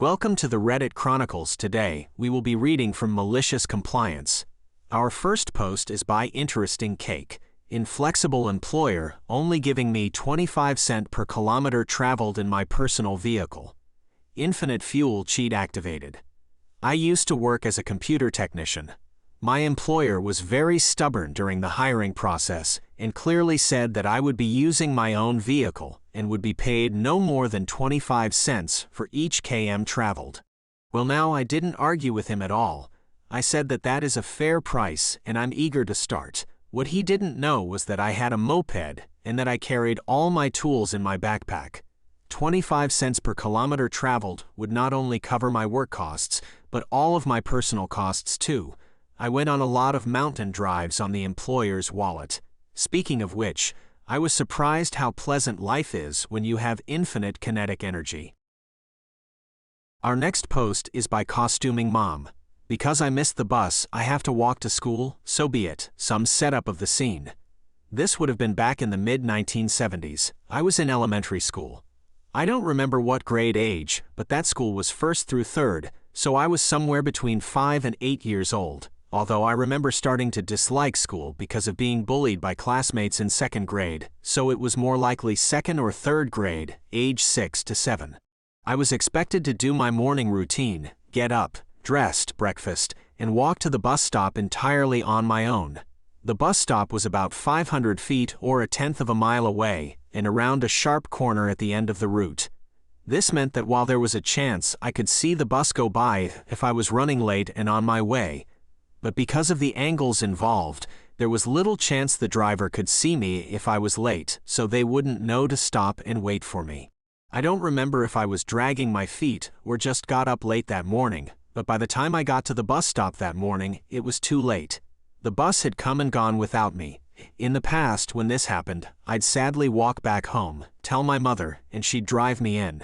Welcome to the Reddit Chronicles. Today, we will be reading from Malicious Compliance. Our first post is by Interesting Cake. Inflexible employer only giving me 25 cents per kilometer traveled in my personal vehicle. Infinite fuel cheat activated. I used to work as a computer technician. My employer was very stubborn during the hiring process and clearly said that I would be using my own vehicle and would be paid no more than 25 cents for each km traveled. Well, now I didn't argue with him at all. I said that that is a fair price and I'm eager to start. What he didn't know was that I had a moped and that I carried all my tools in my backpack. 25 cents per kilometer traveled would not only cover my work costs, but all of my personal costs too. I went on a lot of mountain drives on the employer's wallet. Speaking of which, I was surprised how pleasant life is when you have infinite kinetic energy. Our next post is by Costuming Mom. Because I missed the bus, I have to walk to school, so be it. Some setup of the scene. This would have been back in the mid-1970s. I was in elementary school. I don't remember what grade age, but that school was 1st through 3rd, so I was somewhere between 5 and 8 years old. Although I remember starting to dislike school because of being bullied by classmates in 2nd grade, so it was more likely 2nd or 3rd grade, age 6 to 7. I was expected to do my morning routine, get up, dressed, breakfast, and walk to the bus stop entirely on my own. The bus stop was about 500 feet or 1/10 of a mile away, and around a sharp corner at the end of the route. This meant that while there was a chance I could see the bus go by if I was running late and on my way, but because of the angles involved, there was little chance the driver could see me if I was late, so they wouldn't know to stop and wait for me. I don't remember if I was dragging my feet or just got up late that morning, but by the time I got to the bus stop that morning, it was too late. The bus had come and gone without me. In the past, when this happened, I'd sadly walk back home, tell my mother, and she'd drive me in.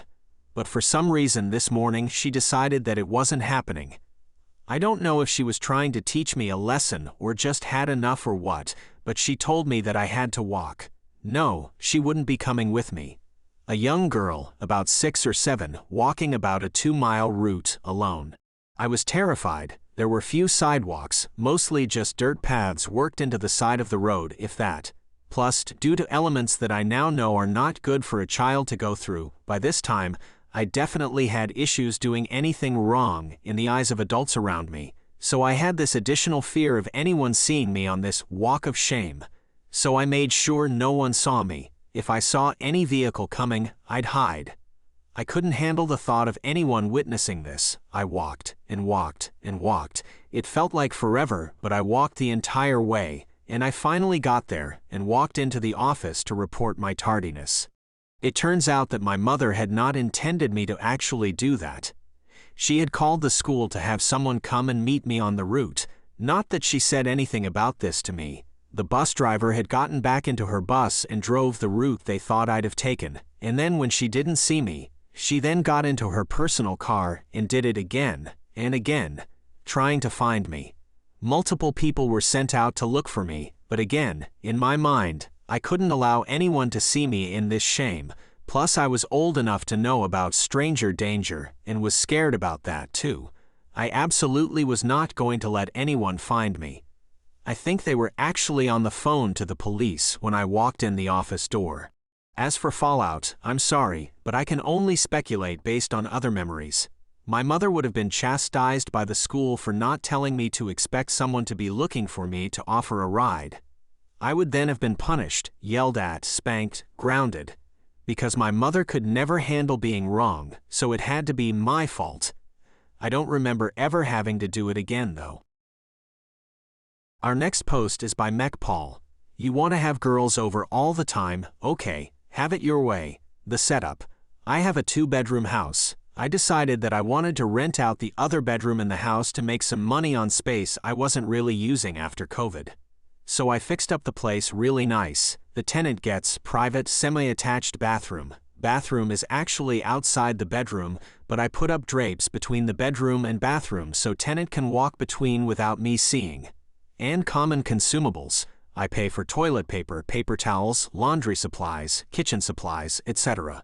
But for some reason this morning she decided that it wasn't happening. I don't know if she was trying to teach me a lesson or just had enough or what, but she told me that I had to walk. No, she wouldn't be coming with me. A young girl, about 6 or 7, walking about a 2-mile route alone. I was terrified. There were few sidewalks, mostly just dirt paths worked into the side of the road, if that. Plus, due to elements that I now know are not good for a child to go through, by this time, I definitely had issues doing anything wrong in the eyes of adults around me, so I had this additional fear of anyone seeing me on this walk of shame. So I made sure no one saw me. If I saw any vehicle coming, I'd hide. I couldn't handle the thought of anyone witnessing this. I walked and walked and walked. It felt like forever, but I walked the entire way, and I finally got there and walked into the office to report my tardiness. It turns out that my mother had not intended me to actually do that. She had called the school to have someone come and meet me on the route. Not that she said anything about this to me. The bus driver had gotten back into her bus and drove the route they thought I'd have taken, and then when she didn't see me, she then got into her personal car and did it again and again, trying to find me. Multiple people were sent out to look for me, but again, in my mind, I couldn't allow anyone to see me in this shame, plus I was old enough to know about stranger danger and was scared about that too. I absolutely was not going to let anyone find me. I think they were actually on the phone to the police when I walked in the office door. As for fallout, I'm sorry, but I can only speculate based on other memories. My mother would have been chastised by the school for not telling me to expect someone to be looking for me to offer a ride. I would then have been punished, yelled at, spanked, grounded. Because my mother could never handle being wrong, so it had to be my fault. I don't remember ever having to do it again though. Our next post is by Mech Paul. You want to have girls over all the time, okay, have it your way. The setup. I have a 2-bedroom house. I decided that I wanted to rent out the other bedroom in the house to make some money on space I wasn't really using after COVID. So I fixed up the place really nice. The tenant gets private semi-attached bathroom. Bathroom is actually outside the bedroom, but I put up drapes between the bedroom and bathroom so tenant can walk between without me seeing. And common consumables. I pay for toilet paper, paper towels, laundry supplies, kitchen supplies, etc.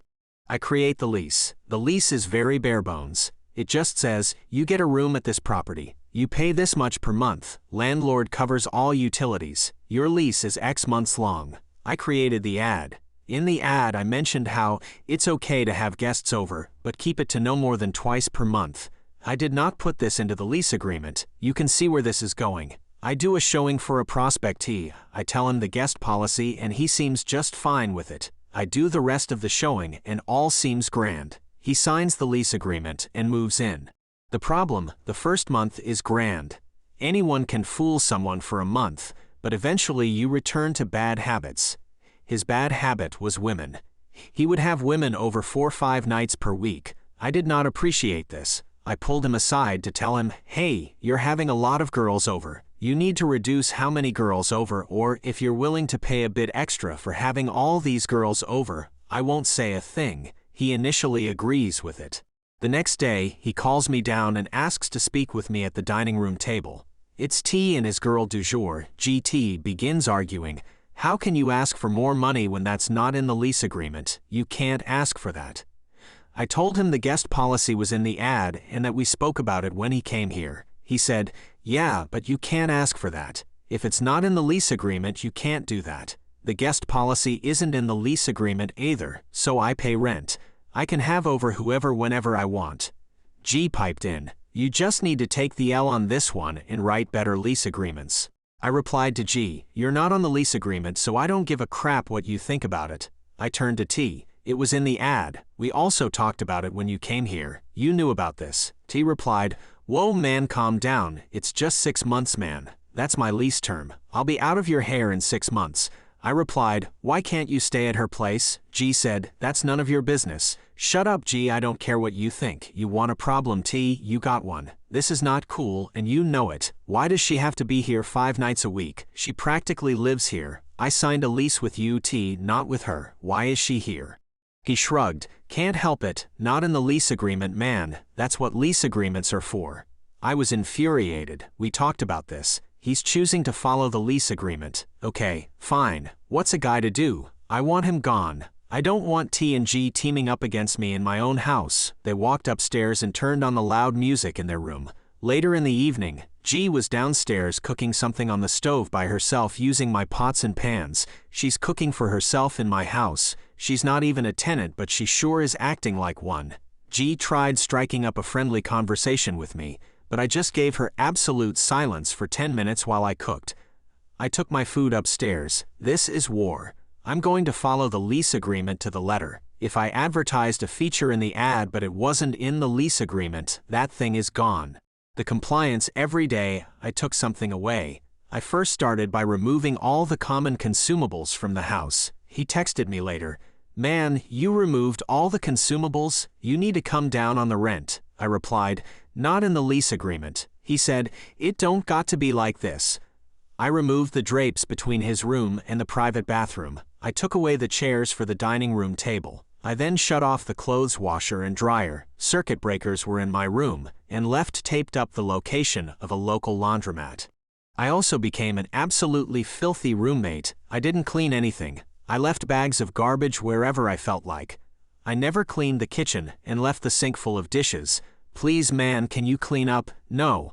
I create the lease. The lease is very bare bones. It just says, you get a room at this property. You pay this much per month. Landlord covers all utilities. Your lease is X months long. I created the ad. In the ad, I mentioned how it's okay to have guests over, but keep it to no more than twice per month. I did not put this into the lease agreement. You can see where this is going. I do a showing for a prospectee. I tell him the guest policy and he seems just fine with it. I do the rest of the showing and all seems grand. He signs the lease agreement and moves in. The problem, the first month is grand. Anyone can fool someone for a month, but eventually you return to bad habits. His bad habit was women. He would have women over 4 or 5 nights per week. I did not appreciate this. I pulled him aside to tell him, hey, you're having a lot of girls over. You need to reduce how many girls over, or if you're willing to pay a bit extra for having all these girls over, I won't say a thing. He initially agrees with it. The next day, he calls me down and asks to speak with me at the dining room table. It's T and his girl du jour, GT, begins arguing. How can you ask for more money when that's not in the lease agreement? You can't ask for that. I told him the guest policy was in the ad and that we spoke about it when he came here. He said, yeah, but you can't ask for that. If it's not in the lease agreement, you can't do that. The guest policy isn't in the lease agreement either, so I pay rent. I can have over whoever whenever I want. G piped in, you just need to take the L on this one and write better lease agreements. I replied to G, you're not on the lease agreement, so I don't give a crap what you think about it. I turned to T, it was in the ad. We also talked about it when you came here. You knew about this. T replied, whoa man, calm down. It's just 6 months, man. That's my lease term. I'll be out of your hair in 6 months. I replied, why can't you stay at her place? G said, that's none of your business. Shut up, G, I don't care what you think. You want a problem, T, you got one. This is not cool, and you know it. Why does she have to be here 5 nights a week? She practically lives here. I signed a lease with you, T, not with her. Why is she here? He shrugged, can't help it, not in the lease agreement, man. That's what lease agreements are for. I was infuriated. We talked about this. He's choosing to follow the lease agreement. Okay, fine. What's a guy to do? I want him gone. I don't want T and G teaming up against me in my own house. They walked upstairs and turned on the loud music in their room. Later in the evening, G was downstairs cooking something on the stove by herself using my pots and pans. She's cooking for herself in my house. She's not even a tenant, but she sure is acting like one. G tried striking up a friendly conversation with me, but I just gave her absolute silence for 10 minutes while I cooked. I took my food upstairs. This is war. I'm going to follow the lease agreement to the letter. If I advertised a feature in the ad but it wasn't in the lease agreement, that thing is gone. The compliance every day, I took something away. I first started by removing all the common consumables from the house. He texted me later, man, you removed all the consumables? You need to come down on the rent. I replied, not in the lease agreement. He said, it don't got to be like this. I removed the drapes between his room and the private bathroom. I took away the chairs for the dining room table. I then shut off the clothes washer and dryer. Circuit breakers were in my room, and left taped up the location of a local laundromat. I also became an absolutely filthy roommate. I didn't clean anything. I left bags of garbage wherever I felt like. I never cleaned the kitchen and left the sink full of dishes. Please man, can you clean up? No.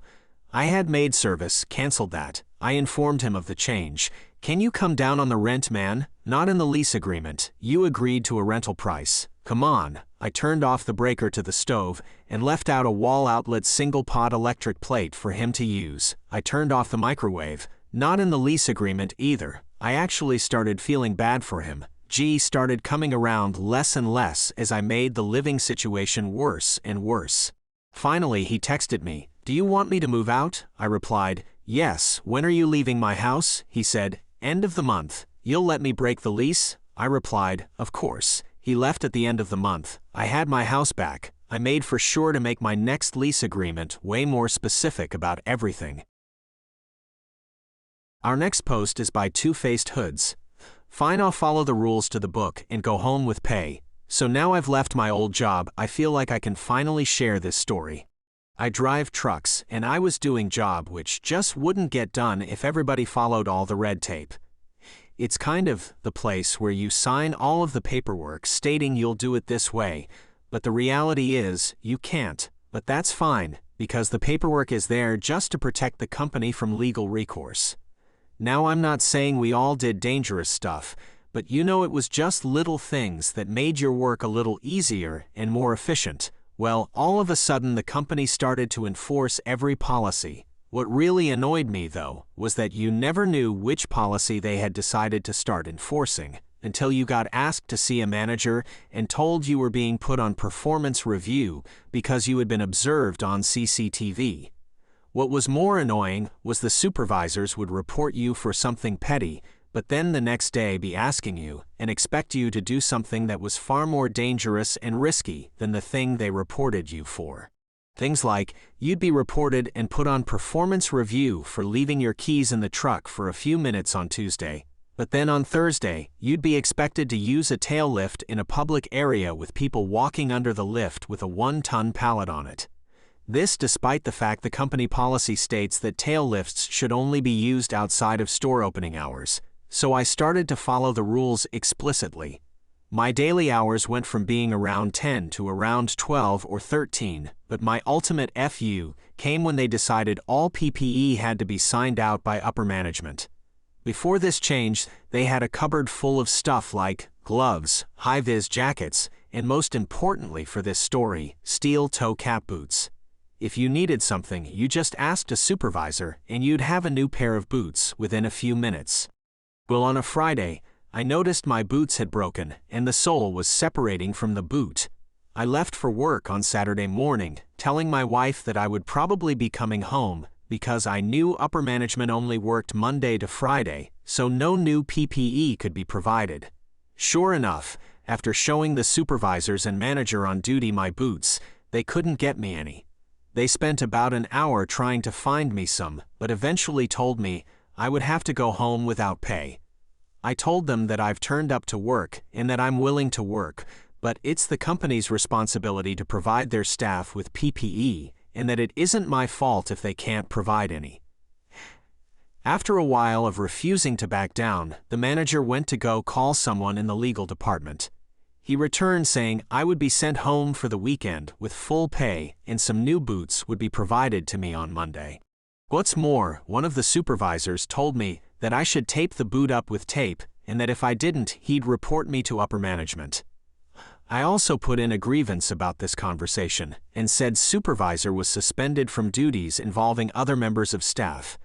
I had maid service, canceled that. I informed him of the change. Can you come down on the rent, man? Not in the lease agreement. You agreed to a rental price. Come on. I turned off the breaker to the stove and left out a wall outlet single pot electric plate for him to use. I turned off the microwave. Not in the lease agreement either. I actually started feeling bad for him. G started coming around less and less as I made the living situation worse and worse. Finally, he texted me, do you want me to move out? I replied, yes. When are you leaving my house? He said, end of the month. You'll let me break the lease? I replied, of course. He left at the end of the month. I had my house back. I made for sure to make my next lease agreement way more specific about everything. Our next post is by Two-Faced Hoods. Fine, I'll follow the rules to the book and go home with pay. So now I've left my old job, I feel like I can finally share this story. I drive trucks, and I was doing job which just wouldn't get done if everybody followed all the red tape. It's kind of the place where you sign all of the paperwork stating you'll do it this way, but the reality is, you can't. But that's fine, because the paperwork is there just to protect the company from legal recourse. Now, I'm not saying we all did dangerous stuff, but it was just little things that made your work a little easier and more efficient. Well, all of a sudden the company started to enforce every policy. What really annoyed me, though, was that you never knew which policy they had decided to start enforcing until you got asked to see a manager and told you were being put on performance review because you had been observed on CCTV. What was more annoying was the supervisors would report you for something petty, but then the next day be asking you and expect you to do something that was far more dangerous and risky than the thing they reported you for. Things like, you'd be reported and put on performance review for leaving your keys in the truck for a few minutes on Tuesday, but then on Thursday, you'd be expected to use a tail lift in a public area with people walking under the lift with a 1-ton pallet on it. This despite the fact the company policy states that tail lifts should only be used outside of store opening hours. So I started to follow the rules explicitly. My daily hours went from being around 10 to around 12 or 13, but my ultimate FU came when they decided all PPE had to be signed out by upper management. Before this change, they had a cupboard full of stuff like gloves, high-vis jackets, and most importantly for this story, steel toe cap boots. If you needed something, you just asked a supervisor and you'd have a new pair of boots within a few minutes. Well, on a Friday, I noticed my boots had broken and the sole was separating from the boot. I left for work on Saturday morning, telling my wife that I would probably be coming home because I knew upper management only worked Monday to Friday, so no new PPE could be provided. Sure enough, after showing the supervisors and manager on duty my boots, they couldn't get me any. They spent about an hour trying to find me some, but eventually told me I would have to go home without pay. I told them that I've turned up to work and that I'm willing to work, but it's the company's responsibility to provide their staff with PPE and that it isn't my fault if they can't provide any. After a while of refusing to back down, the manager went to go call someone in the legal department. He returned saying I would be sent home for the weekend with full pay and some new boots would be provided to me on Monday. What's more, one of the supervisors told me that I should tape the boot up with tape and that if I didn't, he'd report me to upper management. I also put in a grievance about this conversation and said supervisor was suspended from duties involving other members of staff.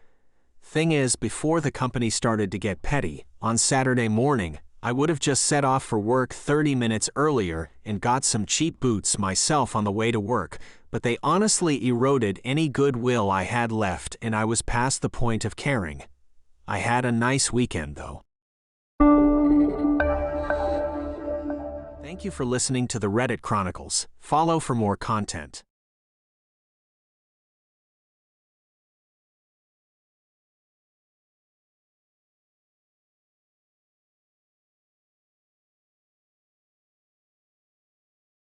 Thing is, before the company started to get petty, on Saturday morning, I would have just set off for work 30 minutes earlier and got some cheap boots myself on the way to work, but they honestly eroded any goodwill I had left and I was past the point of caring. I had a nice weekend, though. Thank you for listening to the Reddit Chronicles. Follow for more content.